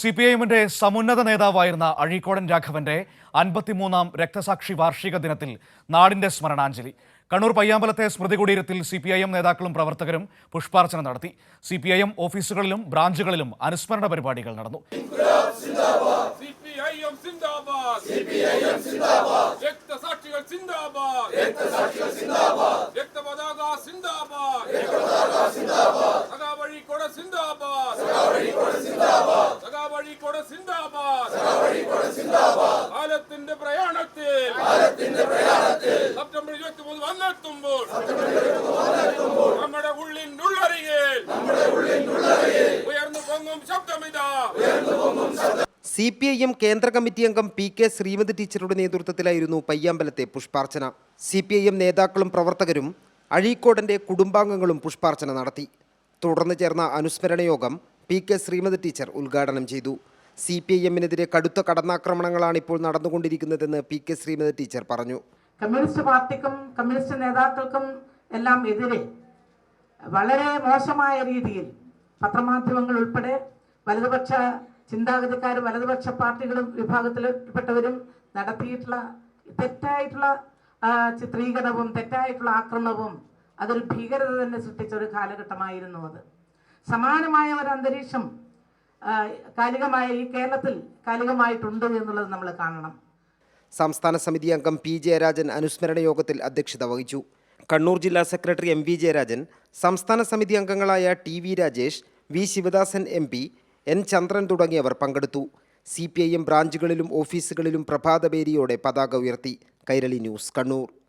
സിപിഐഎമ്മിന്റെ സമുന്നത നേതാവായിരുന്ന അഴീക്കോടൻ രാഘവന്റെ 53-ാം രക്തസാക്ഷി വാർഷിക ദിനത്തിൽ നാടിന്റെ സ്മരണാഞ്ജലി. കണ്ണൂർ പയ്യാമ്പലത്തെ സ്മൃതി കുടീരത്തിൽ സിപിഐഎം നേതാക്കളും പ്രവർത്തകരും പുഷ്പാർച്ചന നടത്തി. സിപിഐഎം ഓഫീസുകളിലും ബ്രാഞ്ചുകളിലും അനുസ്മരണ പരിപാടികൾ നടന്നു. കാലത്തിന്റെ പ്രയാണത്തിൽ സെപ്റ്റംബർ 23 വന്നെത്തുമ്പോൾ നമ്മുടെ ഉള്ളിനുള്ളറിയിൽ ഉയർന്നു പൊങ്ങും ശബ്ദമിതാ. സിപിഐഎം കേന്ദ്ര കമ്മിറ്റി അംഗം PK ശ്രീമതി ടീച്ചറുടെ നേതൃത്വത്തിലായിരുന്നു പയ്യാമ്പലത്തെ പുഷ്പാർച്ചന. സിപിഐഎം നേതാക്കളും പ്രവർത്തകരും അഴീക്കോടന്റെ കുടുംബാംഗങ്ങളും പുഷ്പാർച്ചന നടത്തി. തുടർന്ന് ചേർന്ന അനുസ്മരണ യോഗം PK ശ്രീമതി ടീച്ചർ ഉദ്ഘാടനം ചെയ്തു. സിപിഐഎമ്മിനെതിരെ കടുത്ത കടന്നാക്രമണങ്ങളാണ് ഇപ്പോൾ നടന്നുകൊണ്ടിരിക്കുന്നതെന്ന് PK ശ്രീമതി ടീച്ചർ പറഞ്ഞു. കമ്മ്യൂണിസ്റ്റ് പാർട്ടിക്കും കമ്മ്യൂണിസ്റ്റ് നേതാക്കൾക്കും എല്ലാം എതിരെ വളരെ മോശമായ രീതിയിൽ പത്രമാധ്യമങ്ങൾ ഉൾപ്പെടെ വലതുപക്ഷ ചിന്താഗതിക്കാർ, വലതുപക്ഷ പാർട്ടികളും വിഭാഗത്തിൽപ്പെട്ടവരും നടത്തിയിട്ടുള്ള തെറ്റായിട്ടുള്ള ചിത്രീകരണവും തെറ്റായിട്ടുള്ള ആക്രമണവും അതൊരു ഭീകരത തന്നെ സൃഷ്ടിച്ച ഒരു കാലഘട്ടമായിരുന്നു അത്. സമാനമായ ഒരു അന്തരീക്ഷം കാലികമായ ഈ കേരളത്തിൽ കാലികമായിട്ടുണ്ട് എന്നുള്ളത് നമ്മൾ കാണണം. സംസ്ഥാന സമിതി അംഗം P ജയരാജൻ അനുസ്മരണ യോഗത്തിൽ അധ്യക്ഷത വഹിച്ചു. കണ്ണൂർ ജില്ലാ സെക്രട്ടറി MV ജയരാജൻ, സംസ്ഥാന സമിതി അംഗങ്ങളായ TV Rajesh, V Sivadasan MP, N ചന്ദ്രൻ തുടങ്ങിയവർ പങ്കെടുത്തു. സിപിഐഎം ബ്രാഞ്ചുകളിലും ഓഫീസുകളിലും പ്രഭാതപേരിയോടെ പതാക ഉയർത്തി. കൈരളി ന്യൂസ്, കണ്ണൂർ.